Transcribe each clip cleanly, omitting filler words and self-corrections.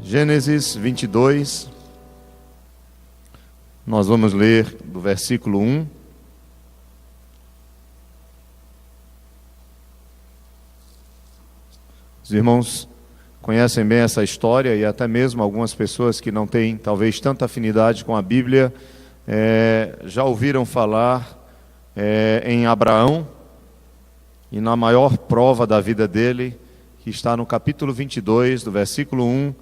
Gênesis 22, nós vamos ler do versículo 1. Os irmãos conhecem bem essa história e até mesmo algumas pessoas que não têm talvez tanta afinidade com a Bíblia já ouviram falar em Abraão e na maior prova da vida dele, que está no capítulo 22, do versículo 1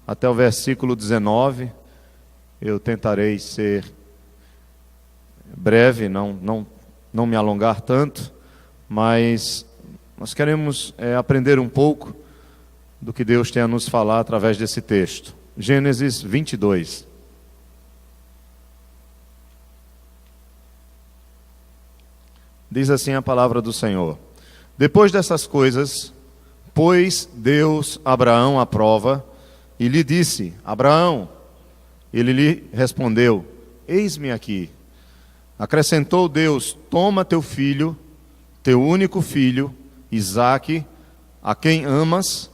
até o versículo 19. Eu tentarei ser breve, não me alongar tanto, mas nós queremos aprender um pouco do que Deus tem a nos falar através desse texto. Gênesis 22. Diz assim a palavra do Senhor: Depois dessas coisas, pôs Deus Abraão à prova e lhe disse: Abraão. Ele lhe respondeu: Eis-me aqui. Acrescentou Deus: Toma teu filho, teu único filho, Isaque, a quem amas,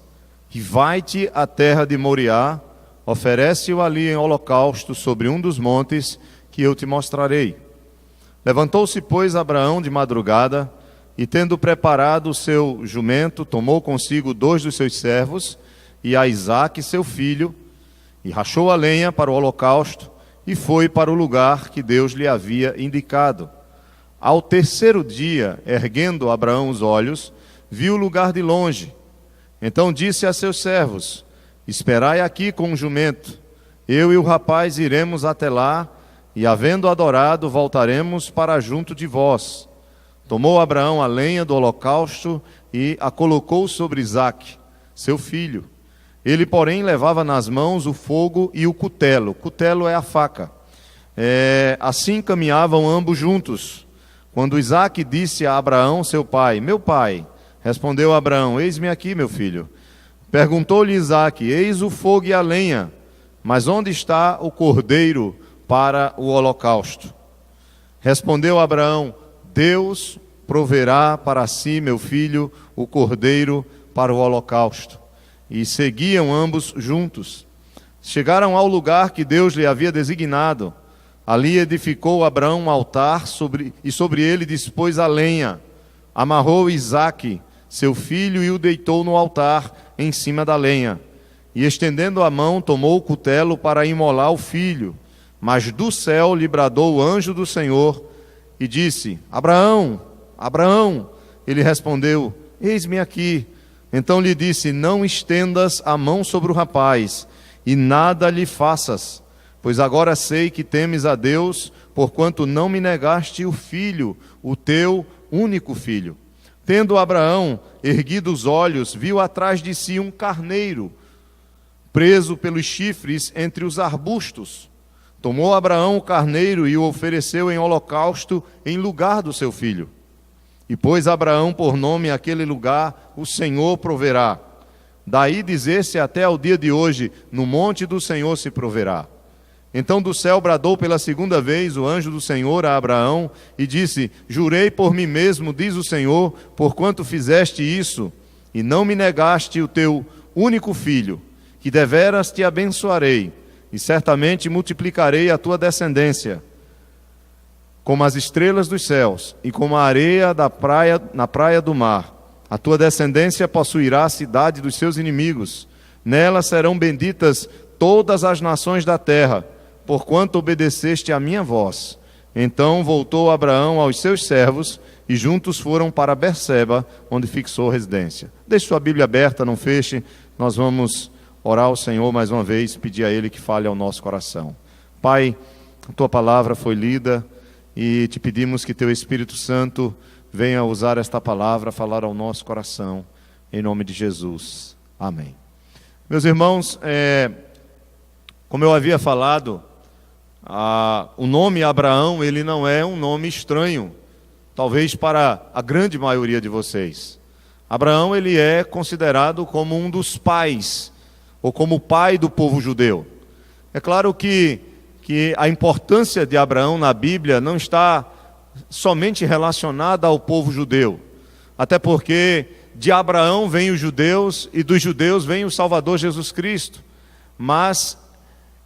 e vai-te à terra de Moriá, oferece-o ali em holocausto sobre um dos montes que eu te mostrarei. Levantou-se, pois, Abraão de madrugada, e tendo preparado o seu jumento, tomou consigo 2 dos seus servos, e a Isaque, seu filho, e rachou a lenha para o holocausto, e foi para o lugar que Deus lhe havia indicado. Ao terceiro dia, erguendo Abraão os olhos, viu o lugar de longe. Então disse a seus servos: Esperai aqui com o jumento, eu e o rapaz iremos até lá, e havendo adorado, voltaremos para junto de vós. Tomou Abraão a lenha do holocausto e a colocou sobre Isaque, seu filho. Ele, porém, levava nas mãos o fogo e o cutelo. Cutelo é a faca. Assim caminhavam ambos juntos. Quando Isaque disse a Abraão, seu pai: Meu pai. Respondeu Abraão: Eis-me aqui, meu filho. Perguntou-lhe Isaque: Eis o fogo e a lenha, mas onde está o cordeiro para o holocausto? Respondeu Abraão: Deus proverá para si, meu filho, o cordeiro para o holocausto. E seguiam ambos juntos. Chegaram ao lugar que Deus lhe havia designado. Ali edificou Abraão um altar e sobre ele dispôs a lenha. Amarrou Isaque, seu filho, e o deitou no altar em cima da lenha. E estendendo a mão, tomou o cutelo para imolar o filho. Mas do céu lhe bradou o anjo do Senhor e disse: Abraão, Abraão. Ele respondeu: Eis-me aqui. Então lhe disse: Não estendas a mão sobre o rapaz, e nada lhe faças, pois agora sei que temes a Deus, porquanto não me negaste o filho, o teu único filho. Tendo Abraão erguido os olhos, viu atrás de si um carneiro, preso pelos chifres entre os arbustos. Tomou Abraão o carneiro e o ofereceu em holocausto em lugar do seu filho. E pôs Abraão por nome àquele lugar: O Senhor proverá. Daí dizer-se até ao dia de hoje: No monte do Senhor se proverá. Então do céu bradou pela segunda vez o anjo do Senhor a Abraão e disse: Jurei por mim mesmo, diz o Senhor, porquanto fizeste isso, e não me negaste o teu único filho, que deveras te abençoarei, e certamente multiplicarei a tua descendência, como as estrelas dos céus, e como a areia na praia do mar. A tua descendência possuirá a cidade dos seus inimigos. Nela serão benditas todas as nações da terra, porquanto obedeceste à minha voz. Então voltou Abraão aos seus servos, e juntos foram para Berseba, onde fixou residência. Deixe sua Bíblia aberta, não feche. Nós vamos orar ao Senhor mais uma vez, pedir a Ele que fale ao nosso coração. Pai, a tua palavra foi lida, e te pedimos que teu Espírito Santo venha usar esta palavra, falar ao nosso coração, em nome de Jesus. Amém. Meus irmãos, como eu havia falado, o nome Abraão, ele não é um nome estranho, talvez para a grande maioria de vocês. Abraão, ele é considerado como um dos pais, ou como o pai do povo judeu. É claro que a importância de Abraão na Bíblia não está somente relacionada ao povo judeu, até porque de Abraão vêm os judeus e dos judeus vem o Salvador Jesus Cristo. mas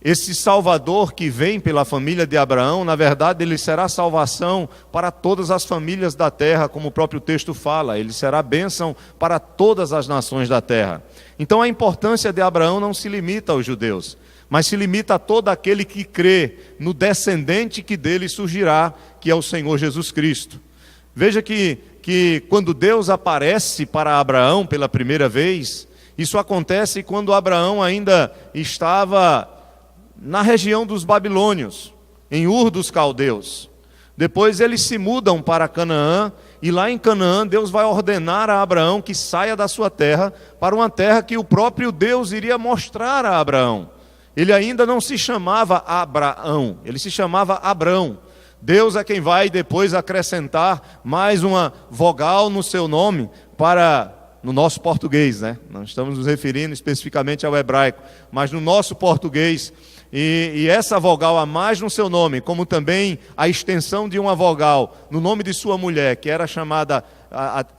esse Salvador que vem pela família de Abraão, na verdade, ele será salvação para todas as famílias da terra, como o próprio texto fala. Ele será bênção para todas as nações da terra. Então a importância de Abraão não se limita aos judeus, mas se limita a todo aquele que crê no descendente que dele surgirá, que é o Senhor Jesus Cristo. Veja que quando Deus aparece para Abraão pela primeira vez, isso acontece quando Abraão ainda estava na região dos babilônios, em Ur dos caldeus. Depois eles se mudam para Canaã, e lá em Canaã Deus vai ordenar a Abraão que saia da sua terra para uma terra que o próprio Deus iria mostrar a Abraão. Ele ainda não se chamava Abraão, ele se chamava Abrão. Deus é quem vai depois acrescentar mais uma vogal no seu nome no nosso português, né? Não estamos nos referindo especificamente ao hebraico, mas no nosso português. E essa vogal a mais no seu nome, como também a extensão de uma vogal no nome de sua mulher, que era chamada,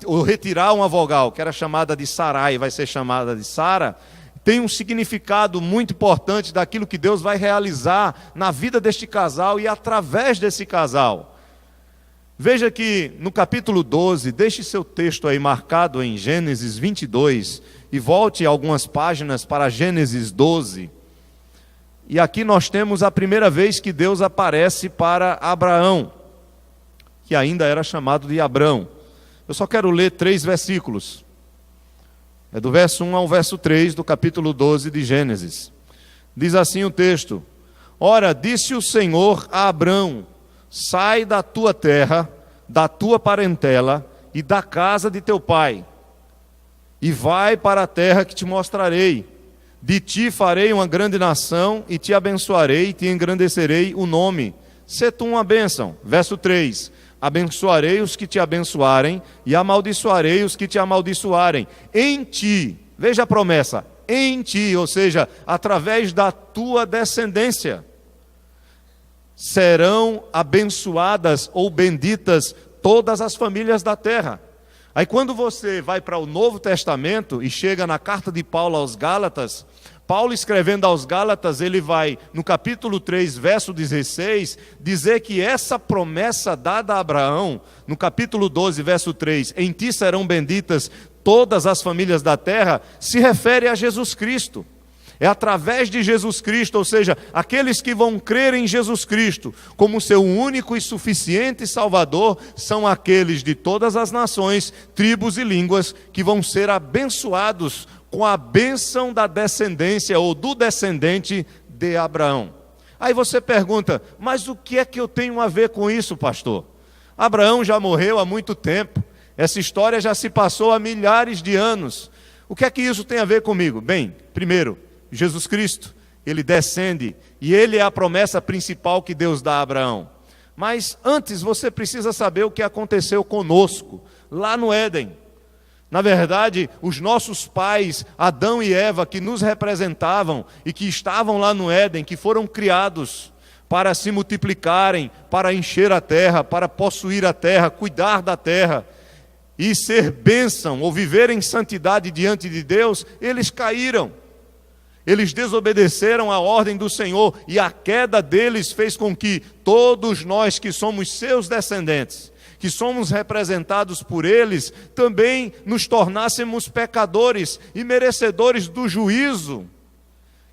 ou retirar uma vogal, que era chamada de Sarai, vai ser chamada de Sara, tem um significado muito importante daquilo que Deus vai realizar na vida deste casal e através desse casal. Veja que no capítulo 12, deixe seu texto aí marcado em Gênesis 22 e volte algumas páginas para Gênesis 12. E aqui nós temos a primeira vez que Deus aparece para Abraão, que ainda era chamado de Abrão. Eu só quero ler 3 versículos. É do verso 1 ao verso 3 do capítulo 12 de Gênesis. Diz assim o texto: Ora, disse o Senhor a Abrão: sai da tua terra, da tua parentela e da casa de teu pai, e vai para a terra que te mostrarei. De ti farei uma grande nação, e te abençoarei, e te engrandecerei o nome. Sê tu uma bênção. Verso 3: abençoarei os que te abençoarem, e amaldiçoarei os que te amaldiçoarem. Em ti, veja a promessa, em ti, ou seja, através da tua descendência, serão abençoadas ou benditas todas as famílias da terra. Aí quando você vai para o Novo Testamento e chega na carta de Paulo aos Gálatas, Paulo escrevendo aos Gálatas, ele vai no capítulo 3, verso 16, dizer que essa promessa dada a Abraão, no capítulo 12, verso 3, em ti serão benditas todas as famílias da terra, se refere a Jesus Cristo. É através de Jesus Cristo, ou seja, aqueles que vão crer em Jesus Cristo como seu único e suficiente Salvador, são aqueles de todas as nações, tribos e línguas que vão ser abençoados com a bênção da descendência ou do descendente de Abraão. Aí você pergunta, mas o que é que eu tenho a ver com isso, pastor? Abraão já morreu há muito tempo, essa história já se passou há milhares de anos. O que é que isso tem a ver comigo? Bem, primeiro, Jesus Cristo, ele descende e ele é a promessa principal que Deus dá a Abraão. Mas antes você precisa saber o que aconteceu conosco, lá no Éden. Na verdade, os nossos pais, Adão e Eva, que nos representavam e que estavam lá no Éden, que foram criados para se multiplicarem, para encher a terra, para possuir a terra, cuidar da terra e ser bênção ou viver em santidade diante de Deus, eles caíram. Eles desobedeceram a ordem do Senhor e a queda deles fez com que todos nós que somos seus descendentes, que somos representados por eles, também nos tornássemos pecadores e merecedores do juízo,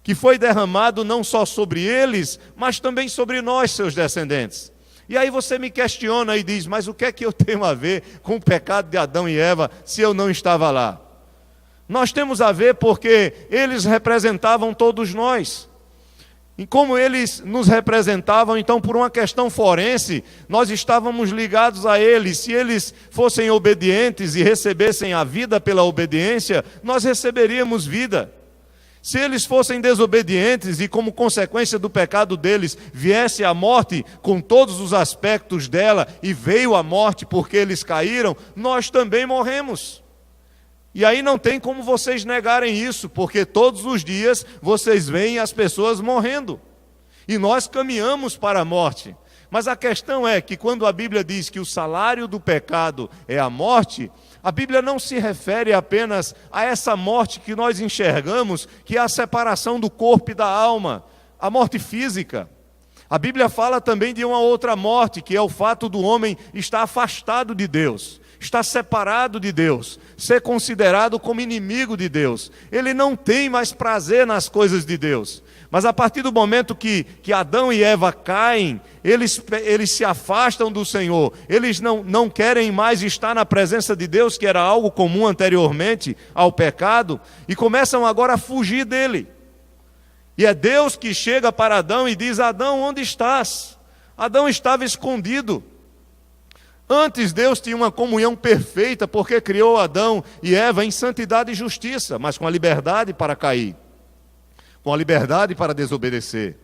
que foi derramado não só sobre eles, mas também sobre nós, seus descendentes. E aí você me questiona e diz, mas o que é que eu tenho a ver com o pecado de Adão e Eva, se eu não estava lá? Nós temos a ver porque eles representavam todos nós. E como eles nos representavam, então por uma questão forense, nós estávamos ligados a eles. Se eles fossem obedientes e recebessem a vida pela obediência, nós receberíamos vida. Se eles fossem desobedientes e como consequência do pecado deles viesse a morte com todos os aspectos dela, e veio a morte porque eles caíram, nós também morremos. E aí não tem como vocês negarem isso, porque todos os dias vocês veem as pessoas morrendo. E nós caminhamos para a morte. Mas a questão é que quando a Bíblia diz que o salário do pecado é a morte, a Bíblia não se refere apenas a essa morte que nós enxergamos, que é a separação do corpo e da alma, a morte física. A Bíblia fala também de uma outra morte, que é o fato do homem estar afastado de Deus, estar separado de Deus, ser considerado como inimigo de Deus. Ele não tem mais prazer nas coisas de Deus. Mas a partir do momento que Adão e Eva caem, eles se afastam do Senhor, eles não querem mais estar na presença de Deus, que era algo comum anteriormente ao pecado, e começam agora a fugir dele. E é Deus que chega para Adão e diz: Adão, onde estás? Adão estava escondido. Antes Deus tinha uma comunhão perfeita, porque criou Adão e Eva em santidade e justiça, mas com a liberdade para cair, com a liberdade para desobedecer.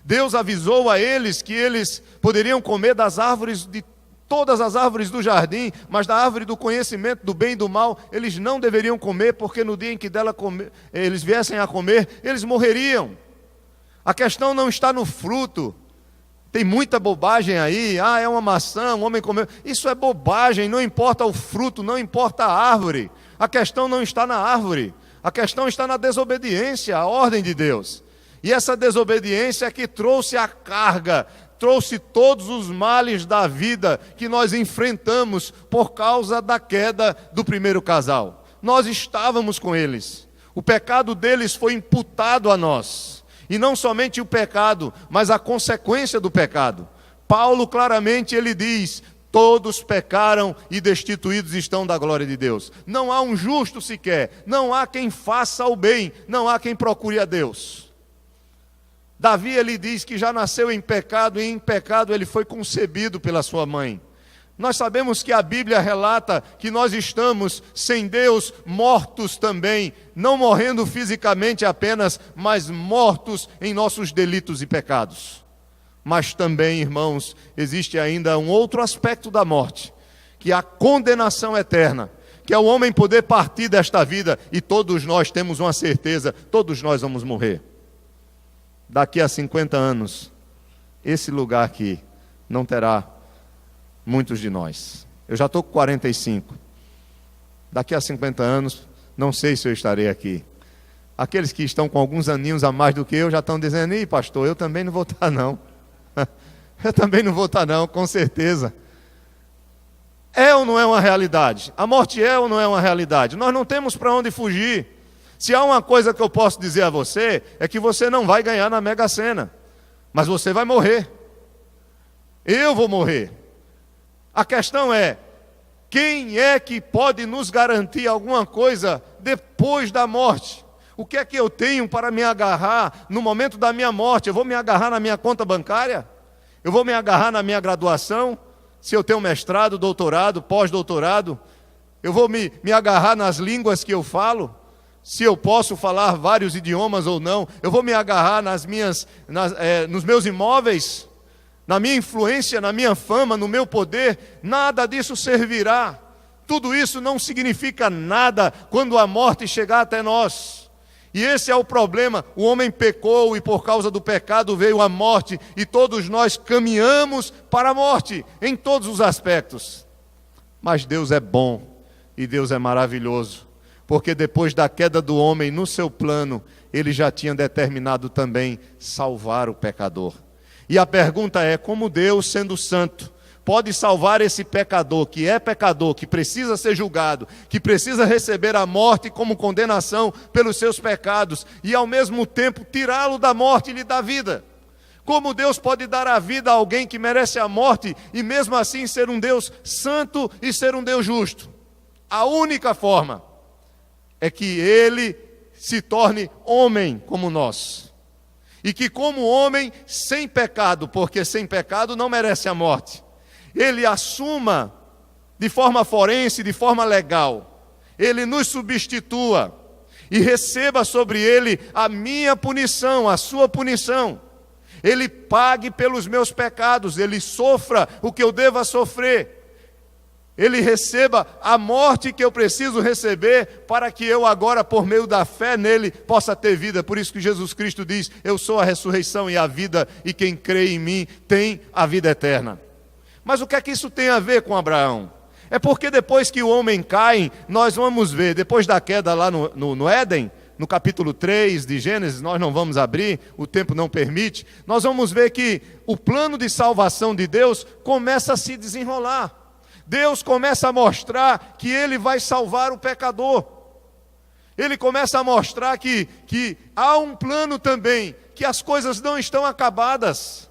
Deus avisou a eles que eles poderiam comer das árvores, de todas as árvores do jardim, mas da árvore do conhecimento do bem e do mal, eles não deveriam comer, porque no dia em que eles viessem a comer, eles morreriam. A questão não está no fruto. Tem muita bobagem aí, é uma maçã, um homem comeu. Isso é bobagem, não importa o fruto, não importa a árvore. A questão não está na árvore, a questão está na desobediência à ordem de Deus. E essa desobediência é que trouxe a carga, trouxe todos os males da vida que nós enfrentamos por causa da queda do primeiro casal. Nós estávamos com eles, o pecado deles foi imputado a nós. E não somente o pecado, mas a consequência do pecado. Paulo claramente ele diz: todos pecaram e destituídos estão da glória de Deus. Não há um justo sequer, não há quem faça o bem, não há quem procure a Deus. Davi ele diz que já nasceu em pecado, e em pecado ele foi concebido pela sua mãe. Nós sabemos que a Bíblia relata que nós estamos sem Deus, mortos também, não morrendo fisicamente apenas, mas mortos em nossos delitos e pecados. Mas também, irmãos, existe ainda um outro aspecto da morte, que é a condenação eterna, que é o homem poder partir desta vida, e todos nós temos uma certeza, todos nós vamos morrer. Daqui a 50 anos, esse lugar aqui não terá muitos de nós. Eu já estou com 45. Daqui a 50 anos, não sei se eu estarei aqui. Aqueles que estão com alguns aninhos a mais do que eu já estão dizendo: ih, pastor, eu também não vou estar não. Eu também não vou estar não, com certeza. É ou não é uma realidade? A morte é ou não é uma realidade? Nós não temos para onde fugir. Se há uma coisa que eu posso dizer a você, é que você não vai ganhar na Mega Sena, mas você vai morrer. Eu vou morrer. A questão é: quem é que pode nos garantir alguma coisa depois da morte? O que é que eu tenho para me agarrar no momento da minha morte? Eu vou me agarrar na minha conta bancária? Eu vou me agarrar na minha graduação? Se eu tenho mestrado, doutorado, pós-doutorado? Eu vou me agarrar nas línguas que eu falo? Se eu posso falar vários idiomas ou não? Eu vou me agarrar nos meus imóveis? Na minha influência, na minha fama, no meu poder? Nada disso servirá. Tudo isso não significa nada quando a morte chegar até nós. E esse é o problema. O homem pecou e por causa do pecado veio a morte, e todos nós caminhamos para a morte em todos os aspectos. Mas Deus é bom e Deus é maravilhoso, porque depois da queda do homem, no seu plano, Ele já tinha determinado também salvar o pecador. E a pergunta é: como Deus, sendo santo, pode salvar esse pecador, que precisa ser julgado, que precisa receber a morte como condenação pelos seus pecados, e ao mesmo tempo tirá-lo da morte e lhe dar vida? Como Deus pode dar a vida a alguém que merece a morte, e mesmo assim ser um Deus santo e ser um Deus justo? A única forma é que Ele se torne homem como nós, e que como homem sem pecado, porque sem pecado não merece a morte, Ele assuma de forma forense, de forma legal, Ele nos substitua e receba sobre Ele a minha punição, a sua punição. Ele pague pelos meus pecados, Ele sofra o que eu deva sofrer. ele receba a morte que eu preciso receber, para que eu agora, por meio da fé nele, possa ter vida. Por isso que Jesus Cristo diz: eu sou a ressurreição e a vida, e quem crê em mim tem a vida eterna. Mas o que é que isso tem a ver com Abraão? É porque depois que o homem cai, nós vamos ver, depois da queda lá no Éden, no capítulo 3 de Gênesis, nós não vamos abrir, o tempo não permite, nós vamos ver que o plano de salvação de Deus começa a se desenrolar. Deus começa a mostrar que Ele vai salvar o pecador. Ele começa a mostrar que há um plano também, que as coisas não estão acabadas.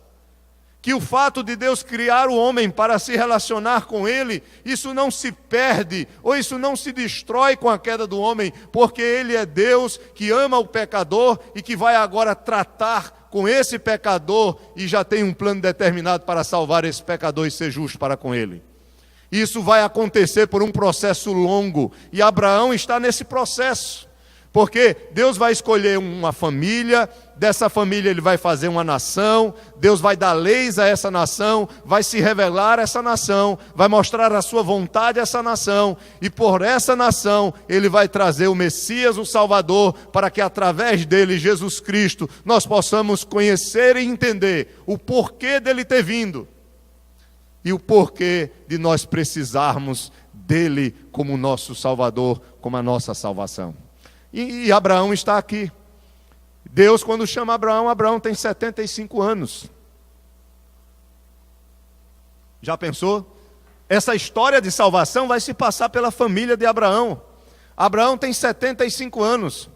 Que o fato de Deus criar o homem para se relacionar com Ele, isso não se perde, ou isso não se destrói com a queda do homem, porque Ele é Deus que ama o pecador e que vai agora tratar com esse pecador e já tem um plano determinado para salvar esse pecador e ser justo para com ele. Isso vai acontecer por um processo longo, e Abraão está nesse processo, porque Deus vai escolher uma família, dessa família Ele vai fazer uma nação, Deus vai dar leis a essa nação, vai se revelar a essa nação, vai mostrar a sua vontade a essa nação, e por essa nação Ele vai trazer o Messias, o Salvador, para que através dele, Jesus Cristo, nós possamos conhecer e entender o porquê dele ter vindo, e o porquê de nós precisarmos dele como nosso Salvador, como a nossa salvação. E Abraão está aqui. Deus, quando chama Abraão, Abraão tem 75 anos. Já pensou? Essa história de salvação vai se passar pela família de Abraão. Abraão tem 75 anos.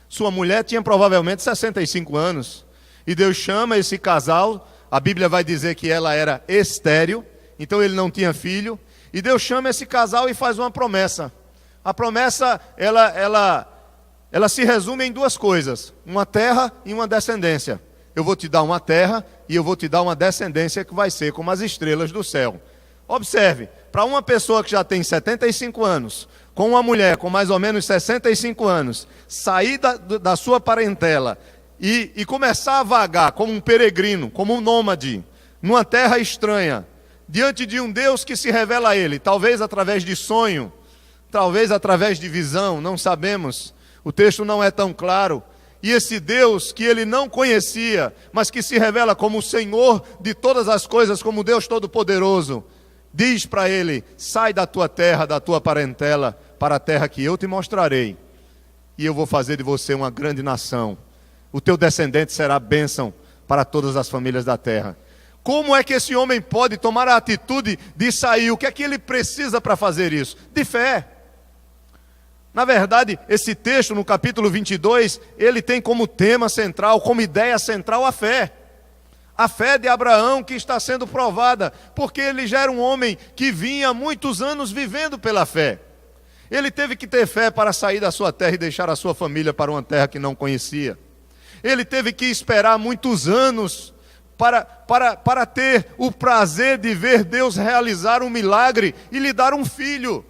Sua mulher tinha provavelmente 65 anos. E Deus chama esse casal. A Bíblia vai dizer que ela era estéril, então ele não tinha filho. E Deus chama esse casal e faz uma promessa. A promessa, ela se resume em duas coisas: uma terra e uma descendência. Eu vou te dar uma terra e eu vou te dar uma descendência que vai ser como as estrelas do céu. Observe, para uma pessoa que já tem 75 anos, com uma mulher com mais ou menos 65 anos, sair da sua parentela e começar a vagar como um peregrino, como um nômade, numa terra estranha, diante de um Deus que se revela a ele, talvez através de sonho, talvez através de visão, não sabemos, o texto não é tão claro. E esse Deus que ele não conhecia, mas que se revela como o Senhor de todas as coisas, como Deus Todo-Poderoso, diz para ele: sai da tua terra, da tua parentela, para a terra que eu te mostrarei, e eu vou fazer de você uma grande nação. O teu descendente será bênção para todas as famílias da terra. Como é que esse homem pode tomar a atitude de sair? O que é que ele precisa para fazer isso? De fé. Na verdade, esse texto, no capítulo 22, ele tem como tema central, como ideia central, a fé. A fé de Abraão que está sendo provada, porque ele já era um homem que vinha há muitos anos vivendo pela fé. Ele teve que ter fé para sair da sua terra e deixar a sua família para uma terra que não conhecia. Ele teve que esperar muitos anos para ter o prazer de ver Deus realizar um milagre e lhe dar um filho.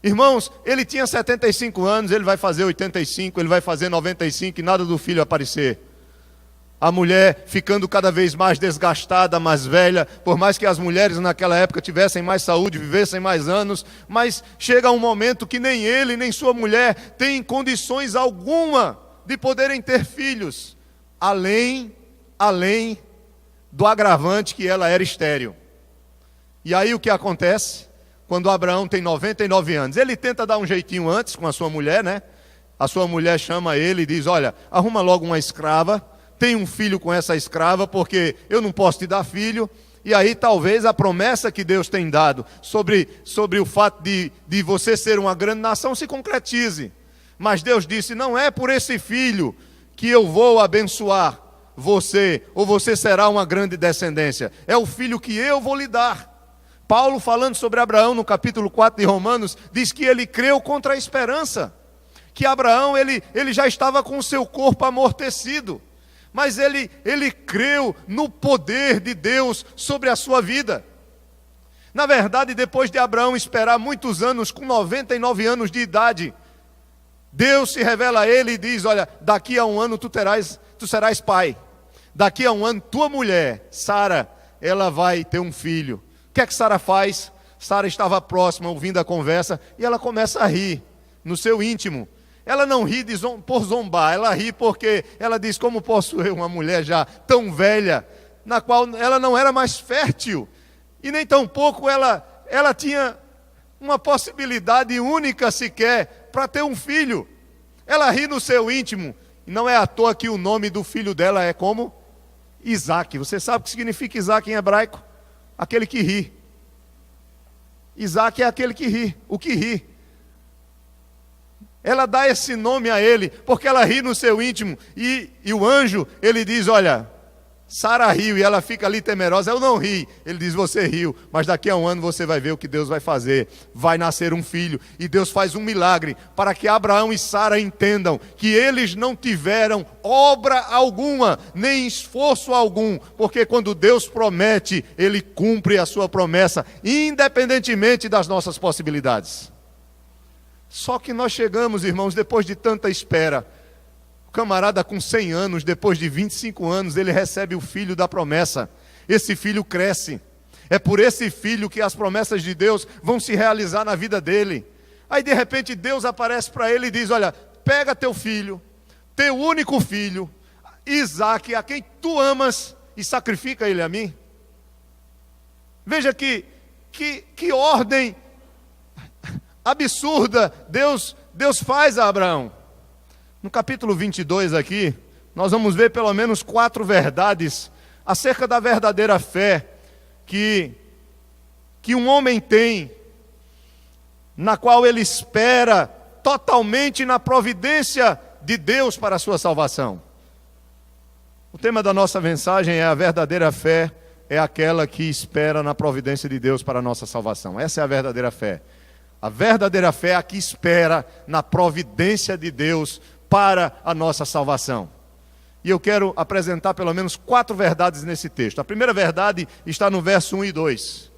Irmãos, ele tinha 75 anos, ele vai fazer 85, ele vai fazer 95 e nada do filho aparecer. A mulher ficando cada vez mais desgastada, mais velha, por mais que as mulheres naquela época tivessem mais saúde, vivessem mais anos, mas chega um momento que nem ele, nem sua mulher têm condições alguma de poderem ter filhos, além do agravante que ela era estéril. E aí o que acontece? Quando Abraão tem 99 anos, ele tenta dar um jeitinho antes com a sua mulher, né? A sua mulher chama ele e diz: olha, arruma logo uma escrava, tem um filho com essa escrava, porque eu não posso te dar filho. E aí talvez a promessa que Deus tem dado sobre o fato de você ser uma grande nação se concretize. Mas Deus disse: não é por esse filho que eu vou abençoar você, ou você será uma grande descendência. É o filho que eu vou lhe dar. Paulo, falando sobre Abraão no capítulo 4 de Romanos, diz que ele creu contra a esperança. Que Abraão, ele já estava com o seu corpo amortecido. Mas ele creu no poder de Deus sobre a sua vida. Na verdade, depois de Abraão esperar muitos anos, com 99 anos de idade, Deus se revela a ele e diz: olha, daqui a um ano tu serás pai. Daqui a um ano tua mulher, Sara, ela vai ter um filho. O que é que Sara faz? Sara estava próxima, ouvindo a conversa, e ela começa a rir, no seu íntimo. Ela não ri por zombar, ela ri porque ela diz: como posso eu, uma mulher já tão velha, na qual ela não era mais fértil, e nem tampouco ela tinha uma possibilidade única sequer para ter um filho. Ela ri no seu íntimo, e não é à toa que o nome do filho dela é como? Isaac. Você sabe o que significa Isaac em hebraico? Aquele que ri. Isaac é aquele que ri, o que ri. Ela dá esse nome a ele, porque ela ri no seu íntimo, e o anjo, ele diz: olha, Sara riu, e ela fica ali temerosa. Eu não ri. Ele diz: você riu, mas daqui a um ano você vai ver o que Deus vai fazer. Vai nascer um filho, e Deus faz um milagre, para que Abraão e Sara entendam que eles não tiveram obra alguma, nem esforço algum, porque quando Deus promete, Ele cumpre a sua promessa, independentemente das nossas possibilidades. Só que nós chegamos, irmãos, depois de tanta espera. O camarada com 100 anos, depois de 25 anos, ele recebe o filho da promessa. Esse filho cresce. É por esse filho que as promessas de Deus vão se realizar na vida dele. Aí de repente Deus aparece para ele e diz: olha, pega teu filho, teu único filho, Isaac, a quem tu amas, e sacrifica ele a mim. Veja que ordem absurda Deus faz a Abraão. No capítulo 22 aqui, nós vamos ver pelo menos 4 verdades acerca da verdadeira fé que um homem tem, na qual ele espera totalmente na providência de Deus para a sua salvação. O tema da nossa mensagem é: a verdadeira fé é aquela que espera na providência de Deus para a nossa salvação. Essa é a verdadeira fé. A verdadeira fé é a que espera na providência de Deus para a nossa salvação. E eu quero apresentar pelo menos 4 verdades nesse texto. A primeira verdade está no verso 1 e 2.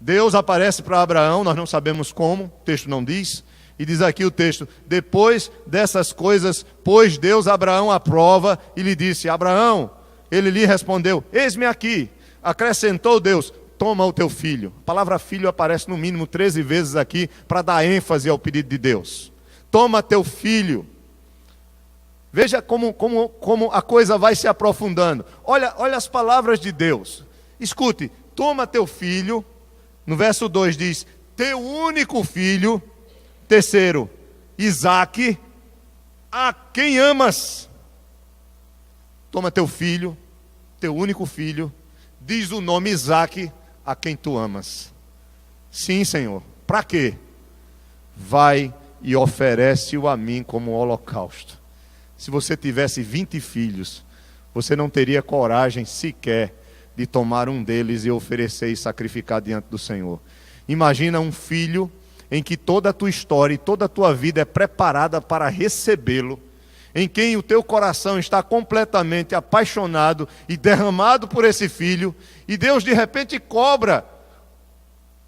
Deus aparece para Abraão, nós não sabemos como, o texto não diz, e diz aqui o texto: depois dessas coisas, pôs Deus Abraão à prova e lhe disse: Abraão, ele lhe respondeu: eis-me aqui. Acrescentou Deus: toma o teu filho. A palavra filho aparece no mínimo 13 vezes aqui para dar ênfase ao pedido de Deus. Toma teu filho. Veja como a coisa vai se aprofundando. Olha as palavras de Deus. Escute: toma teu filho. No verso 2 diz: teu único filho. Terceiro, Isaac, a quem amas. Toma teu filho, teu único filho. Diz o nome Isaac, a quem tu amas. Sim, Senhor. Para quê? Vai e oferece-o a mim como holocausto. Se você tivesse 20 filhos, você não teria coragem sequer de tomar um deles e oferecer e sacrificar diante do Senhor. Imagina um filho em que toda a tua história e toda a tua vida é preparada para recebê-lo, em quem o teu coração está completamente apaixonado e derramado por esse filho, e Deus de repente cobra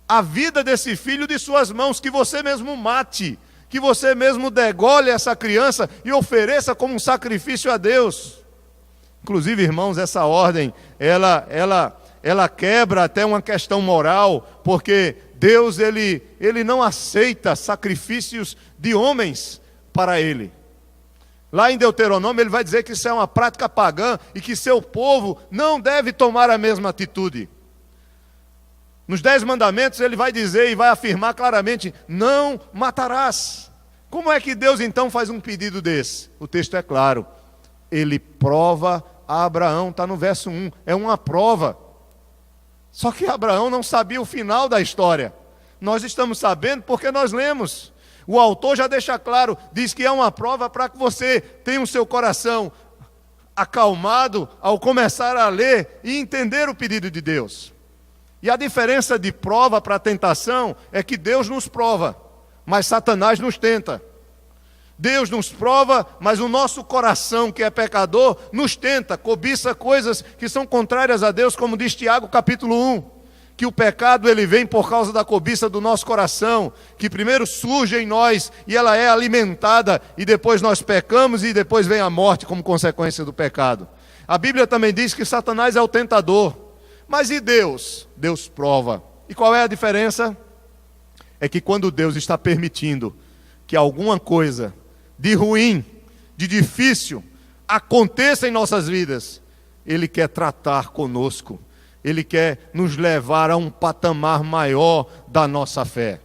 a vida desse filho de suas mãos, que você mesmo mate, que você mesmo degole essa criança e ofereça como um sacrifício a Deus. Inclusive, irmãos, essa ordem, ela quebra até uma questão moral, porque Deus, ele não aceita sacrifícios de homens para Ele. Lá em Deuteronômio, ele vai dizer que isso é uma prática pagã e que seu povo não deve tomar a mesma atitude. Nos 10 mandamentos, ele vai dizer e vai afirmar claramente: não matarás. Como é que Deus então faz um pedido desse? O texto é claro. Ele prova a Abraão, está no verso 1, é uma prova. Só que Abraão não sabia o final da história. Nós estamos sabendo porque nós lemos. O autor já deixa claro, diz que é uma prova para que você tenha o seu coração acalmado ao começar a ler e entender o pedido de Deus. E a diferença de prova para tentação é que Deus nos prova, mas Satanás nos tenta. Deus nos prova, mas o nosso coração, que é pecador, nos tenta, cobiça coisas que são contrárias a Deus, como diz Tiago capítulo 1, que o pecado ele vem por causa da cobiça do nosso coração, que primeiro surge em nós e ela é alimentada, e depois nós pecamos e depois vem a morte como consequência do pecado. A Bíblia também diz que Satanás é o tentador. Mas e Deus? Deus prova. E qual é a diferença? É que quando Deus está permitindo que alguma coisa de ruim, de difícil, aconteça em nossas vidas, Ele quer tratar conosco. Ele quer nos levar a um patamar maior da nossa fé.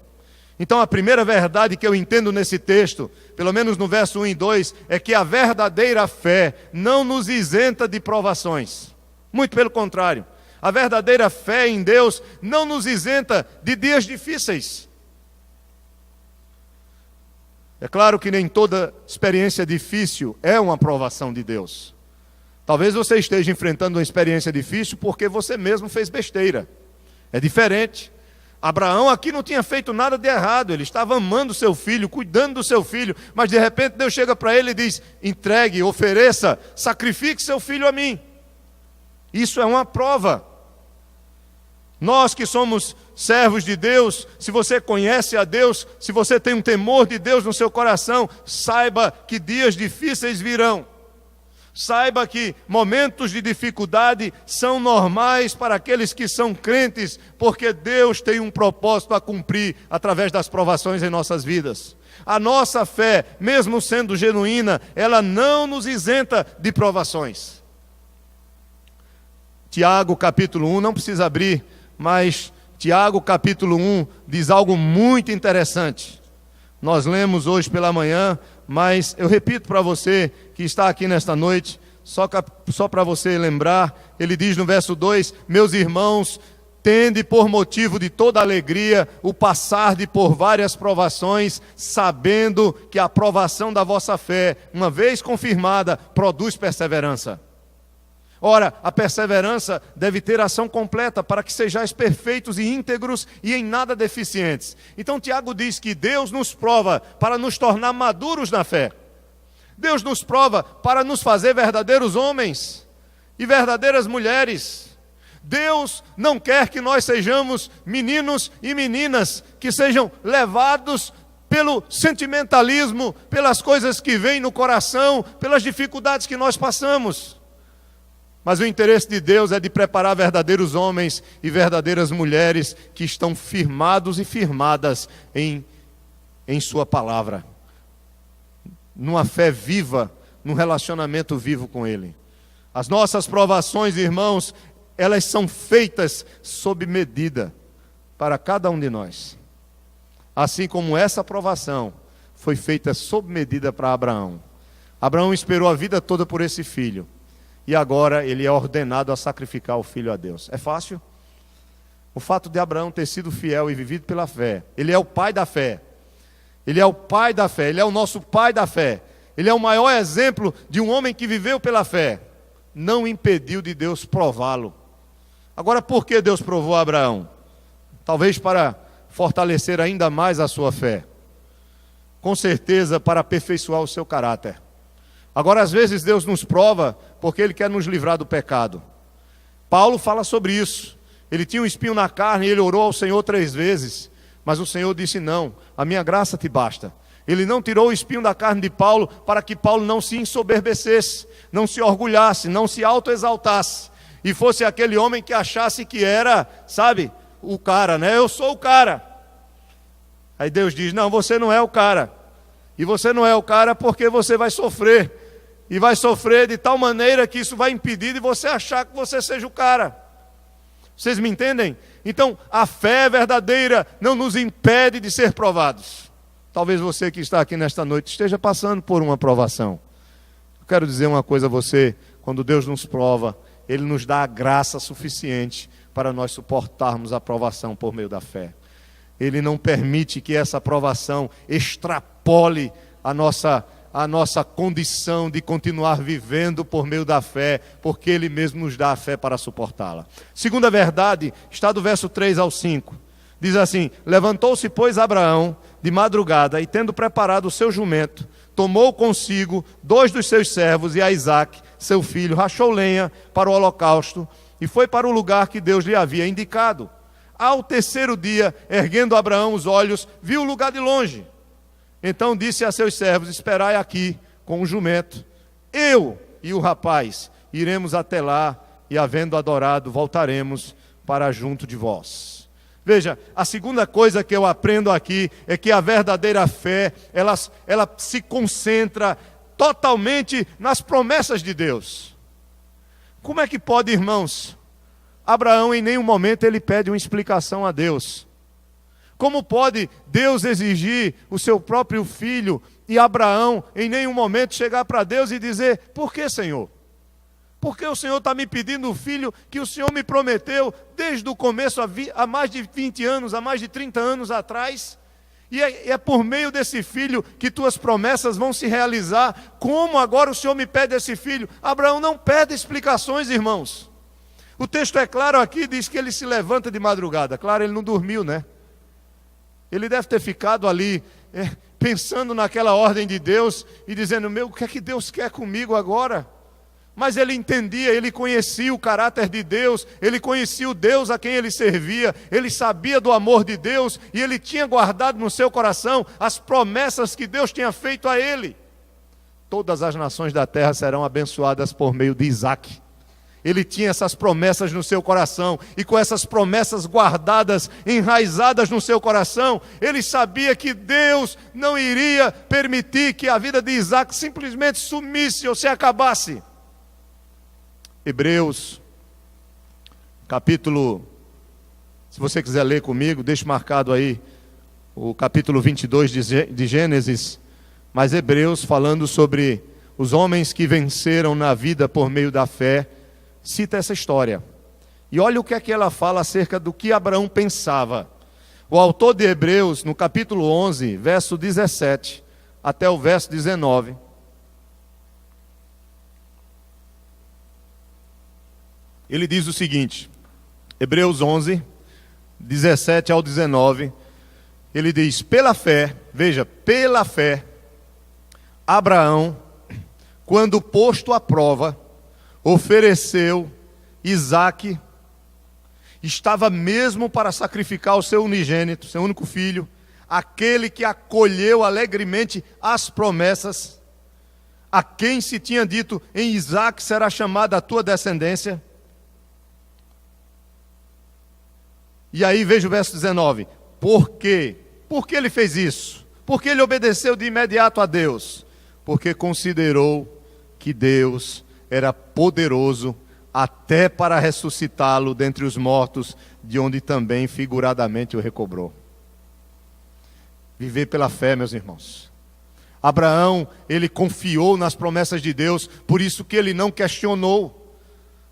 Então a primeira verdade que eu entendo nesse texto, pelo menos no verso 1 e 2, é que a verdadeira fé não nos isenta de provações. Muito pelo contrário. A verdadeira fé em Deus não nos isenta de dias difíceis. É claro que nem toda experiência difícil é uma provação de Deus. Talvez você esteja enfrentando uma experiência difícil porque você mesmo fez besteira. É diferente. Abraão aqui não tinha feito nada de errado, ele estava amando seu filho, cuidando do seu filho, mas de repente Deus chega para ele e diz: entregue, ofereça, sacrifique seu filho a mim. Isso é uma prova. Nós que somos servos de Deus, se você conhece a Deus, se você tem um temor de Deus no seu coração, saiba que dias difíceis virão. Saiba que momentos de dificuldade são normais para aqueles que são crentes, porque Deus tem um propósito a cumprir através das provações em nossas vidas. A nossa fé, mesmo sendo genuína, ela não nos isenta de provações. Tiago capítulo 1, não precisa abrir, mas Tiago capítulo 1 diz algo muito interessante. Nós lemos hoje pela manhã, mas eu repito para você que está aqui nesta noite, só para você lembrar, ele diz no verso 2, meus irmãos, tende por motivo de toda alegria o passar de por várias provações, sabendo que a provação da vossa fé, uma vez confirmada, produz perseverança. Ora, a perseverança deve ter ação completa para que sejais perfeitos e íntegros e em nada deficientes. Então Tiago diz que Deus nos prova para nos tornar maduros na fé. Deus nos prova para nos fazer verdadeiros homens e verdadeiras mulheres. Deus não quer que nós sejamos meninos e meninas que sejam levados pelo sentimentalismo, pelas coisas que vêm no coração, pelas dificuldades que nós passamos. Mas o interesse de Deus é de preparar verdadeiros homens e verdadeiras mulheres que estão firmados e firmadas em sua palavra. Numa fé viva, num relacionamento vivo com Ele. As nossas provações, irmãos, elas são feitas sob medida para cada um de nós. Assim como essa provação foi feita sob medida para Abraão. Abraão esperou a vida toda por esse filho. E agora ele é ordenado a sacrificar o filho a Deus. É fácil? O fato de Abraão ter sido fiel e vivido pela fé. Ele é o pai da fé. Ele é o pai da fé. Ele é o nosso pai da fé. Ele é o maior exemplo de um homem que viveu pela fé. Não impediu de Deus prová-lo. Agora, por que Deus provou Abraão? Talvez para fortalecer ainda mais a sua fé. Com certeza para aperfeiçoar o seu caráter. Agora, às vezes, Deus nos prova porque Ele quer nos livrar do pecado. Paulo fala sobre isso. Ele tinha um espinho na carne e ele orou ao Senhor 3 vezes. Mas o Senhor disse, não, a minha graça te basta. Ele não tirou o espinho da carne de Paulo para que Paulo não se ensoberbecesse, não se orgulhasse, não se autoexaltasse. E fosse aquele homem que achasse que era, sabe, o cara, né? Eu sou o cara. Aí Deus diz, não, você não é o cara. E você não é o cara porque você vai sofrer. E vai sofrer de tal maneira que isso vai impedir de você achar que você seja o cara. Vocês me entendem? Então, a fé verdadeira não nos impede de ser provados. Talvez você que está aqui nesta noite esteja passando por uma provação. Eu quero dizer uma coisa a você, quando Deus nos prova, Ele nos dá a graça suficiente para nós suportarmos a provação por meio da fé. Ele não permite que essa provação extrapole a nossa condição de continuar vivendo por meio da fé, porque Ele mesmo nos dá a fé para suportá-la. Segunda verdade, está do verso 3 ao 5. Diz assim, levantou-se, pois, Abraão de madrugada, e tendo preparado o seu jumento, tomou consigo 2 dos seus servos e a Isaque, seu filho, rachou lenha para o holocausto, e foi para o lugar que Deus lhe havia indicado. Ao 3º dia, erguendo Abraão os olhos, viu o lugar de longe. Então disse a seus servos, esperai aqui com o jumento. Eu e o rapaz iremos até lá, e havendo adorado, voltaremos para junto de vós. Veja, a segunda coisa que eu aprendo aqui é que a verdadeira fé, ela se concentra totalmente nas promessas de Deus. Como é que pode, irmãos? Abraão em nenhum momento ele pede uma explicação a Deus. Como pode Deus exigir o seu próprio filho e Abraão em nenhum momento chegar para Deus e dizer: por que, Senhor? Por que o Senhor está me pedindo o filho que o Senhor me prometeu desde o começo, há mais de 20 anos, há mais de 30 anos atrás? E é por meio desse filho que tuas promessas vão se realizar. Como agora o Senhor me pede esse filho? Abraão não pede explicações, irmãos. O texto é claro aqui, diz que ele se levanta de madrugada. Claro, ele não dormiu, né? Ele deve ter ficado ali, pensando naquela ordem de Deus e dizendo: o que é que Deus quer comigo agora? Mas ele entendia, ele conhecia o caráter de Deus, ele conhecia o Deus a quem ele servia, ele sabia do amor de Deus e ele tinha guardado no seu coração as promessas que Deus tinha feito a ele. Todas as nações da terra serão abençoadas por meio de Isaque. Ele tinha essas promessas no seu coração, e com essas promessas guardadas, enraizadas no seu coração, ele sabia que Deus não iria permitir que a vida de Isaque simplesmente sumisse ou se acabasse. Hebreus, capítulo, se você quiser ler comigo, deixe marcado aí, o capítulo 22 de Gênesis, mas Hebreus falando sobre os homens que venceram na vida por meio da fé, cita essa história. E olha o que é que ela fala acerca do que Abraão pensava. O autor de Hebreus, no capítulo 11, verso 17, até o verso 19, ele diz o seguinte, Hebreus 11, 17 ao 19, ele diz: pela fé, veja, pela fé, Abraão, quando posto à prova, ofereceu Isaque, estava mesmo para sacrificar o seu unigênito, seu único filho, aquele que acolheu alegremente as promessas, a quem se tinha dito: em Isaque será chamada a tua descendência. E aí veja o verso 19, por quê? Por que ele fez isso? Porque ele obedeceu de imediato a Deus? Porque considerou que Deus era poderoso até para ressuscitá-lo dentre os mortos, de onde também figuradamente o recobrou. Viver pela fé, meus irmãos. Abraão, ele confiou nas promessas de Deus, por isso que ele não questionou,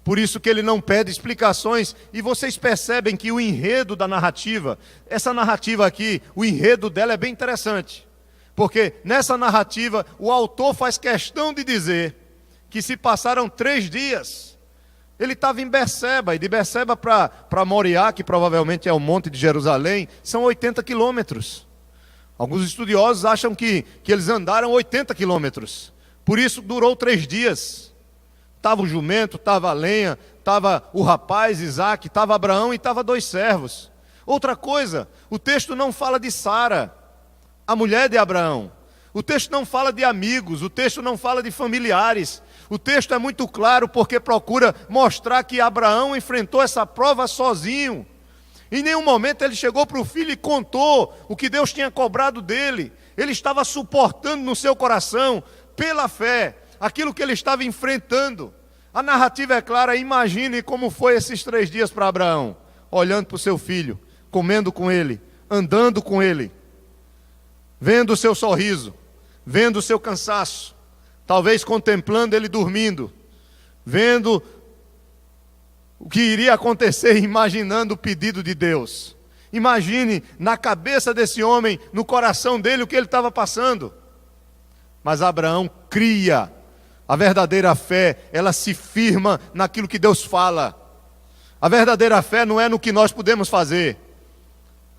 por isso que ele não pede explicações. E vocês percebem que o enredo da narrativa, essa narrativa aqui, o enredo dela é bem interessante, porque nessa narrativa o autor faz questão de dizer que se passaram 3 dias. Ele estava em Berseba, e de Berseba para Moriá, que provavelmente é o monte de Jerusalém, são 80 quilômetros. Alguns estudiosos acham que eles andaram 80 quilômetros, por isso durou 3 dias. Estava o jumento, estava a lenha, estava o rapaz, Isaque, estava Abraão e estava 2 servos. Outra coisa, o texto não fala de Sara, a mulher de Abraão. O texto não fala de amigos, o texto não fala de familiares. O texto é muito claro porque procura mostrar que Abraão enfrentou essa prova sozinho. Em nenhum momento ele chegou para o filho e contou o que Deus tinha cobrado dele. Ele estava suportando no seu coração, pela fé, aquilo que ele estava enfrentando. A narrativa é clara. Imagine como foi esses 3 dias para Abraão, olhando para o seu filho, comendo com ele, andando com ele, vendo o seu sorriso, vendo o seu cansaço, talvez contemplando ele dormindo, vendo o que iria acontecer, imaginando o pedido de Deus. Imagine na cabeça desse homem, no coração dele, o que ele estava passando. Mas Abraão cria. A verdadeira fé, ela se firma naquilo que Deus fala. A verdadeira fé não é no que nós podemos fazer.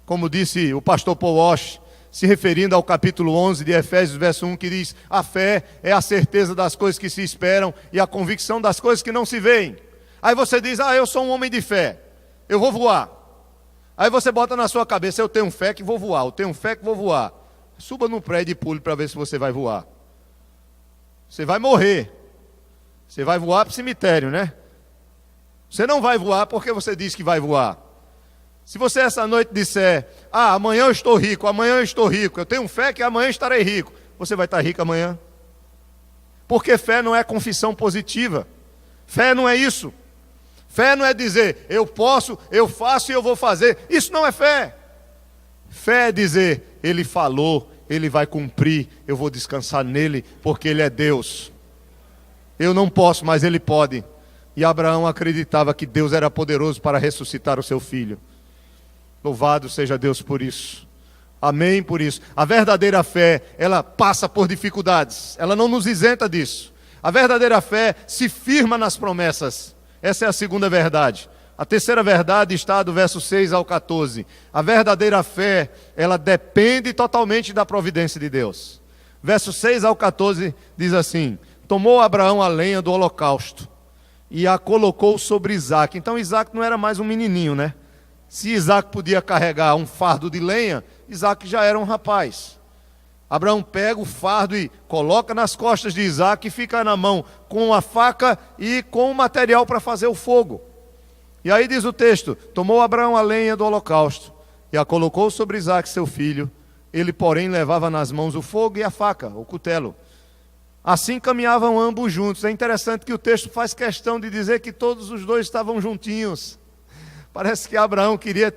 Como disse o pastor Paul Walsh, se referindo ao capítulo 11 de Efésios, verso 1, que diz: a fé é a certeza das coisas que se esperam e a convicção das coisas que não se veem. Aí você diz: eu sou um homem de fé, eu vou voar. Aí você bota na sua cabeça: eu tenho fé que vou voar, eu tenho fé que vou voar. Suba no prédio e pule para ver se você vai voar. Você vai morrer. Você vai voar para o cemitério, né? Você não vai voar porque você diz que vai voar. Se você essa noite disser, amanhã eu estou rico, eu tenho fé que amanhã estarei rico, você vai estar rico amanhã. Porque fé não é confissão positiva. Fé não é isso. Fé não é dizer, eu posso, eu faço e eu vou fazer. Isso não é fé. Fé é dizer, Ele falou, Ele vai cumprir, eu vou descansar nele, porque Ele é Deus. Eu não posso, mas Ele pode. E Abraão acreditava que Deus era poderoso para ressuscitar o seu filho. Louvado seja Deus por isso. Amém por isso. A verdadeira fé, ela passa por dificuldades. Ela não nos isenta disso. A verdadeira fé se firma nas promessas. Essa é a segunda verdade. A terceira verdade está do verso 6 ao 14. A verdadeira fé, ela depende totalmente da providência de Deus. Verso 6 ao 14 diz assim: tomou Abraão a lenha do holocausto e a colocou sobre Isaque. Então Isaque não era mais um menininho, né? Se Isaque podia carregar um fardo de lenha, Isaque já era um rapaz. Abraão pega o fardo e coloca nas costas de Isaque e fica na mão com a faca e com o material para fazer o fogo. E aí diz o texto: tomou Abraão a lenha do holocausto e a colocou sobre Isaque seu filho. Ele, porém, levava nas mãos o fogo e a faca, o cutelo. Assim caminhavam ambos juntos. É interessante que o texto faz questão de dizer que todos os dois estavam juntinhos. Parece que Abraão queria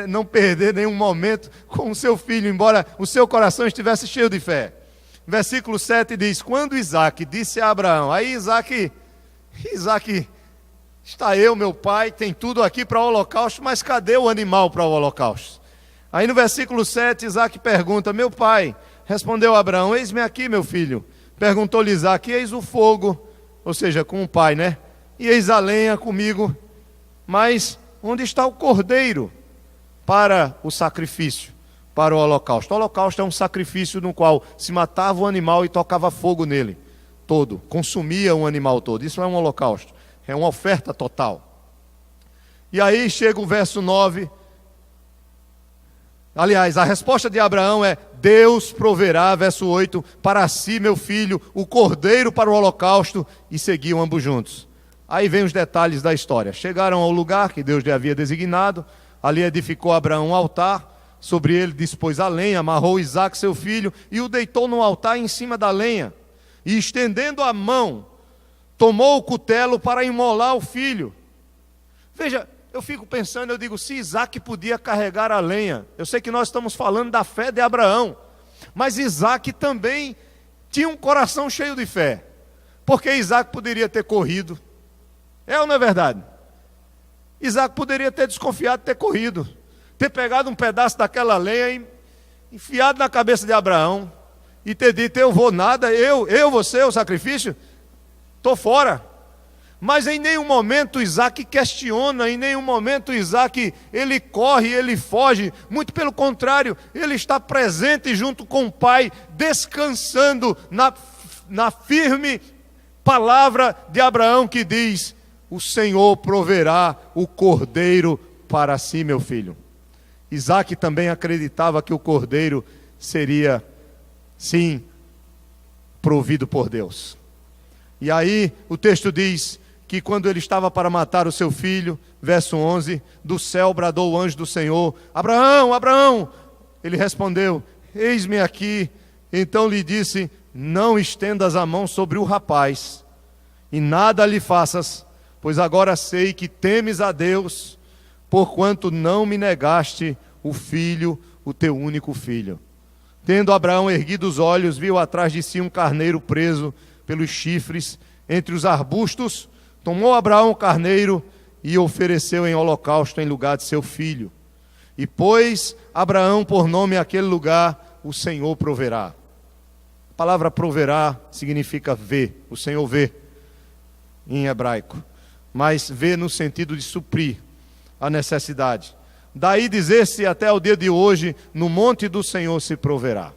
não perder nenhum momento com o seu filho, embora o seu coração estivesse cheio de fé. Versículo 7 diz: quando Isaque disse a Abraão, aí Isaque, está eu, meu pai, tem tudo aqui para o holocausto, mas cadê o animal para o holocausto? Aí no versículo 7, Isaque pergunta: meu pai, respondeu Abraão, eis-me aqui, meu filho. Perguntou-lhe Isaque, eis o fogo, ou seja, com o pai, né? E eis a lenha comigo, mas onde está o cordeiro para o sacrifício, para o holocausto? O holocausto é um sacrifício no qual se matava o animal e tocava fogo nele todo, consumia o animal todo. Isso é um holocausto, é uma oferta total. E aí chega o verso 9. Aliás, a resposta de Abraão é: Deus proverá, verso 8, para si, meu filho, o cordeiro para o holocausto, e seguiam ambos juntos. Aí vem os detalhes da história. Chegaram ao lugar que Deus lhe havia designado, ali edificou Abraão um altar, sobre ele dispôs a lenha, amarrou Isaque seu filho, e o deitou no altar em cima da lenha, e estendendo a mão, tomou o cutelo para imolar o filho. Veja, eu fico pensando, eu digo, se Isaque podia carregar a lenha, eu sei que nós estamos falando da fé de Abraão, mas Isaque também tinha um coração cheio de fé, porque Isaque poderia ter corrido. É ou não é verdade? Isaque poderia ter desconfiado de ter corrido, ter pegado um pedaço daquela lenha e enfiado na cabeça de Abraão, e ter dito: eu vou nada, eu vou ser o sacrifício, estou fora. Mas em nenhum momento Isaque questiona, em nenhum momento Isaque, ele corre, ele foge, muito pelo contrário, ele está presente junto com o pai, descansando na firme palavra de Abraão que diz: o Senhor proverá o cordeiro para si, meu filho. Isaque também acreditava que o cordeiro seria, sim, provido por Deus. E aí o texto diz que quando ele estava para matar o seu filho, verso 11, do céu bradou o anjo do Senhor: Abraão, Abraão! Ele respondeu: eis-me aqui. Então lhe disse: não estendas a mão sobre o rapaz, e nada lhe faças, pois agora sei que temes a Deus, porquanto não me negaste o filho, o teu único filho. Tendo Abraão erguido os olhos, viu atrás de si um carneiro preso pelos chifres entre os arbustos. Tomou Abraão o carneiro e ofereceu em holocausto em lugar de seu filho. E pôs Abraão por nome àquele lugar: o Senhor proverá. A palavra proverá significa ver, o Senhor vê, em hebraico. Mas vê no sentido de suprir a necessidade. Daí dizer-se até o dia de hoje: no monte do Senhor se proverá.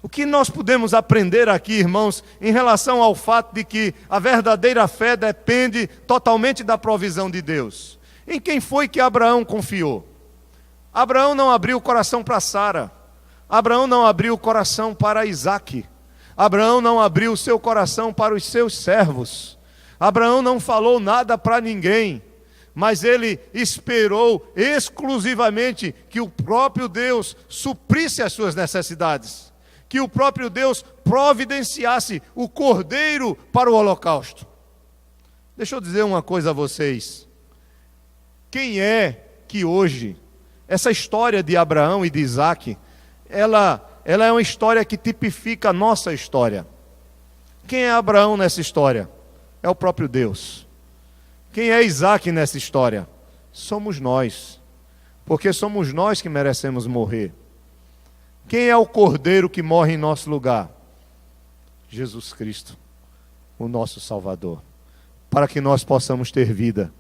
O que nós podemos aprender aqui, irmãos, em relação ao fato de que a verdadeira fé depende totalmente da provisão de Deus? Em quem foi que Abraão confiou? Abraão não abriu o coração para Sara. Abraão não abriu o coração para Isaque. Abraão não abriu o seu coração para os seus servos. Abraão não falou nada para ninguém. mas ele esperou exclusivamente que o próprio Deus suprisse as suas necessidades, que o próprio Deus providenciasse o cordeiro para o holocausto. Deixa eu dizer uma coisa a vocês. Quem é que hoje, essa história de Abraão e de Isaque, ela é uma história que tipifica a nossa história. Quem é Abraão nessa história? É o próprio Deus. Quem é Isaque nessa história? Somos nós, porque somos nós que merecemos morrer. Quem é o cordeiro que morre em nosso lugar? Jesus Cristo, o nosso Salvador, para que nós possamos ter vida.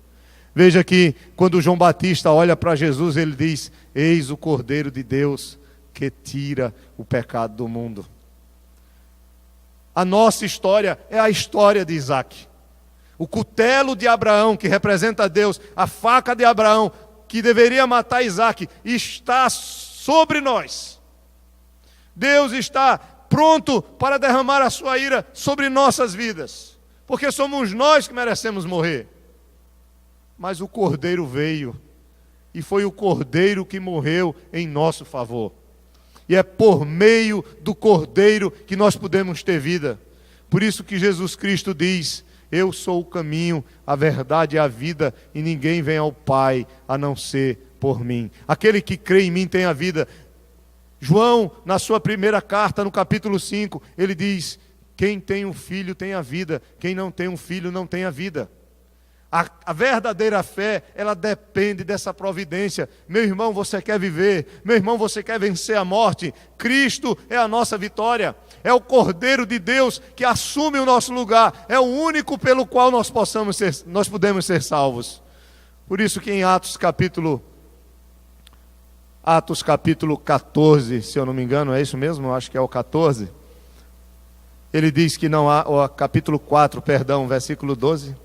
Veja que quando João Batista olha para Jesus, ele diz: eis o Cordeiro de Deus que tira o pecado do mundo. A nossa história é a história de Isaque. O cutelo de Abraão, que representa Deus, a faca de Abraão, que deveria matar Isaque, está sobre nós. Deus está pronto para derramar a sua ira sobre nossas vidas, porque somos nós que merecemos morrer. Mas o Cordeiro veio, e foi o Cordeiro que morreu em nosso favor. E é por meio do Cordeiro que nós podemos ter vida. Por isso que Jesus Cristo diz: eu sou o caminho, a verdade e a vida, e ninguém vem ao Pai a não ser por mim. Aquele que crê em mim tem a vida. João, na sua primeira carta, no capítulo 5, ele diz: quem tem um filho tem a vida, quem não tem um filho não tem a vida. A verdadeira fé, ela depende dessa providência. Meu irmão, você quer viver? Meu irmão, você quer vencer a morte? Cristo é a nossa vitória. É o Cordeiro de Deus que assume o nosso lugar. É o único pelo qual nós podemos ser salvos. Por isso que em Atos capítulo 14, se eu não me engano, é isso mesmo? Eu acho que é o 14. Ele diz que não há, capítulo 4, perdão, versículo 12.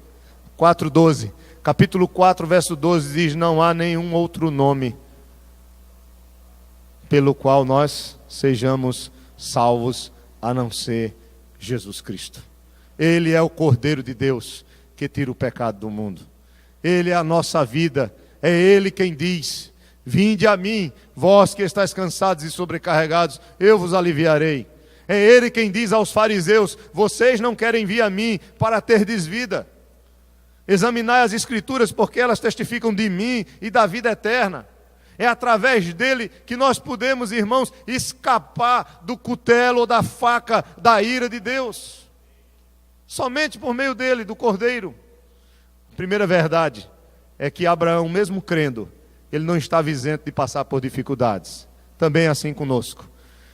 4:12, capítulo 4, verso 12 diz: não há nenhum outro nome pelo qual nós sejamos salvos a não ser Jesus Cristo. Ele é o Cordeiro de Deus que tira o pecado do mundo. Ele é a nossa vida. É Ele quem diz: vinde a mim, vós que estáis cansados e sobrecarregados, eu vos aliviarei. É Ele quem diz aos fariseus: vocês não querem vir a mim para terdes vida. Examinai as Escrituras, porque elas testificam de mim e da vida eterna. É através dele que nós podemos, irmãos, escapar do cutelo ou da faca da ira de Deus. Somente por meio dele, do Cordeiro. A primeira verdade é que Abraão, mesmo crendo, ele não estava isento de passar por dificuldades. Também é assim conosco.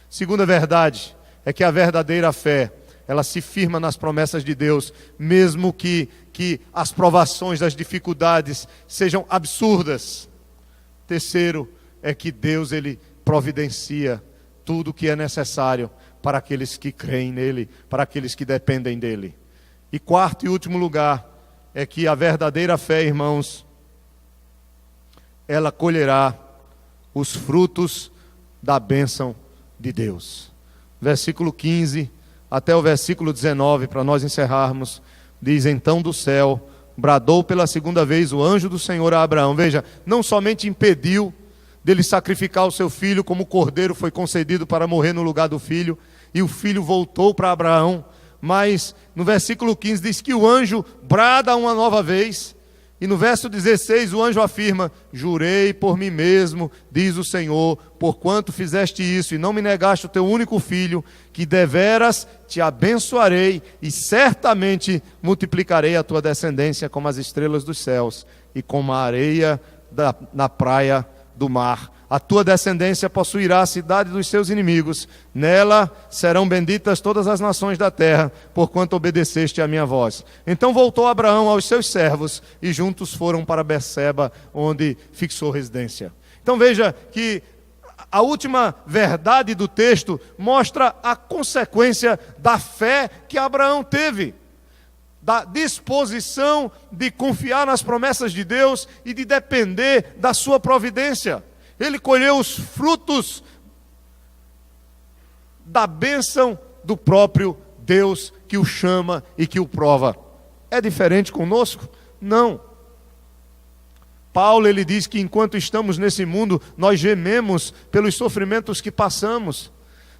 Segunda verdade é que a verdadeira fé, ela se firma nas promessas de Deus, mesmo que as provações, as dificuldades sejam absurdas. Terceiro, é que Deus, ele providencia tudo o que é necessário para aqueles que creem nele, para aqueles que dependem dele. E quarto e último lugar, é que a verdadeira fé, irmãos, ela colherá os frutos da bênção de Deus. Versículo 15 até o versículo 19, para nós encerrarmos, diz: então do céu bradou pela segunda vez o anjo do Senhor a Abraão. Veja, não somente impediu dele sacrificar o seu filho, como o cordeiro foi concedido para morrer no lugar do filho, e o filho voltou para Abraão, mas no versículo 15 diz que o anjo brada uma nova vez, e no verso 16 o anjo afirma: jurei por mim mesmo, diz o Senhor, porquanto fizeste isso e não me negaste o teu único filho, que deveras te abençoarei e certamente multiplicarei a tua descendência como as estrelas dos céus e como a areia na praia do mar. A tua descendência possuirá a cidade dos seus inimigos, nela serão benditas todas as nações da terra, porquanto obedeceste à minha voz. Então voltou Abraão aos seus servos, e juntos foram para Berseba, onde fixou residência. Então veja que a última verdade do texto mostra a consequência da fé que Abraão teve, da disposição de confiar nas promessas de Deus e de depender da sua providência. Ele colheu os frutos da bênção do próprio Deus que o chama e que o prova. É diferente conosco? Não. Paulo, ele diz que enquanto estamos nesse mundo, nós gememos pelos sofrimentos que passamos.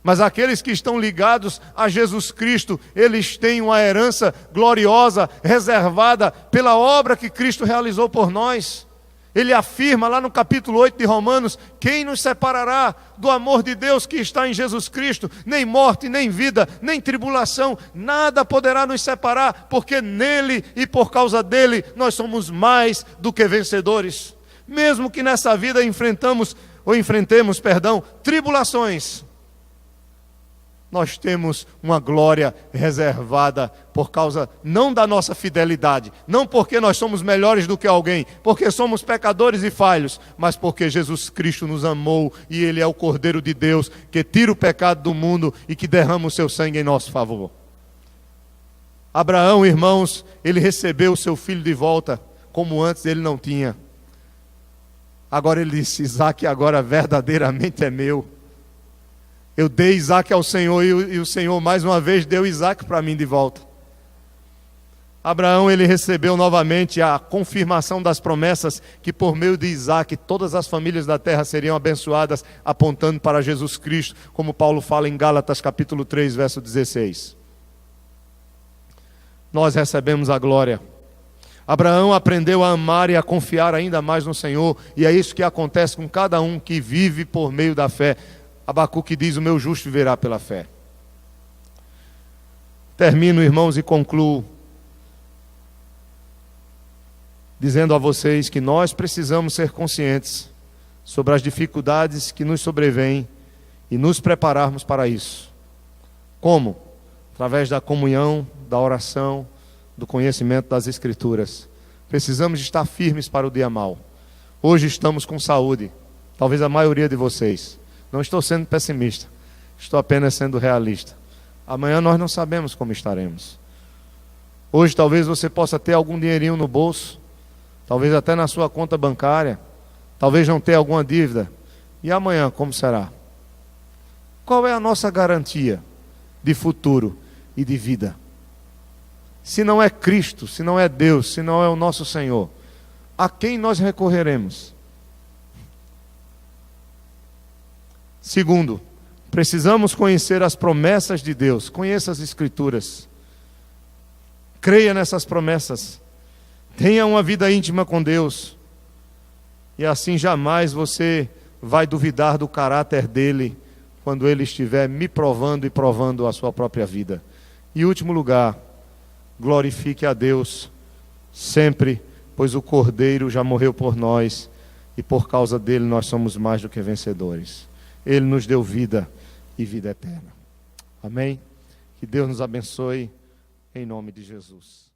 Mas aqueles que estão ligados a Jesus Cristo, eles têm uma herança gloriosa, reservada pela obra que Cristo realizou por nós. Ele afirma lá no capítulo 8 de Romanos: quem nos separará do amor de Deus que está em Jesus Cristo? Nem morte, nem vida, nem tribulação, nada poderá nos separar, porque nele e por causa dele nós somos mais do que vencedores. Mesmo que nessa vida enfrentemos tribulações, nós temos uma glória reservada por causa não da nossa fidelidade, não porque nós somos melhores do que alguém, porque somos pecadores e falhos, mas porque Jesus Cristo nos amou e Ele é o Cordeiro de Deus que tira o pecado do mundo e que derrama o seu sangue em nosso favor. Abraão, irmãos, ele recebeu o seu filho de volta, como antes ele não tinha. Agora ele disse: Isaque agora verdadeiramente é meu. Eu dei Isaque ao Senhor e o Senhor mais uma vez deu Isaque para mim de volta. Abraão, ele recebeu novamente a confirmação das promessas que por meio de Isaque todas as famílias da terra seriam abençoadas, apontando para Jesus Cristo, como Paulo fala em Gálatas capítulo 3, verso 16. Nós recebemos a glória. Abraão aprendeu a amar e a confiar ainda mais no Senhor, e é isso que acontece com cada um que vive por meio da fé. Abacuque diz: o meu justo viverá pela fé. Termino, irmãos, e concluo dizendo a vocês que nós precisamos ser conscientes sobre as dificuldades que nos sobrevêm e nos prepararmos para isso. Como? Através da comunhão, da oração, do conhecimento das Escrituras. Precisamos estar firmes para o dia mau. Hoje estamos com saúde, talvez a maioria de vocês. Não estou sendo pessimista, estou apenas sendo realista. Amanhã nós não sabemos como estaremos. Hoje talvez você possa ter algum dinheirinho no bolso, talvez até na sua conta bancária, talvez não ter alguma dívida. E amanhã como será? Qual é a nossa garantia de futuro e de vida? Se não é Cristo, se não é Deus, se não é o nosso Senhor, a quem nós recorreremos? Segundo, precisamos conhecer as promessas de Deus. Conheça as Escrituras. Creia nessas promessas. Tenha uma vida íntima com Deus. E assim jamais você vai duvidar do caráter dele quando ele estiver me provando e provando a sua própria vida. E em último lugar, glorifique a Deus sempre, pois o Cordeiro já morreu por nós e por causa dele nós somos mais do que vencedores. Ele nos deu vida e vida eterna. Amém? Que Deus nos abençoe em nome de Jesus.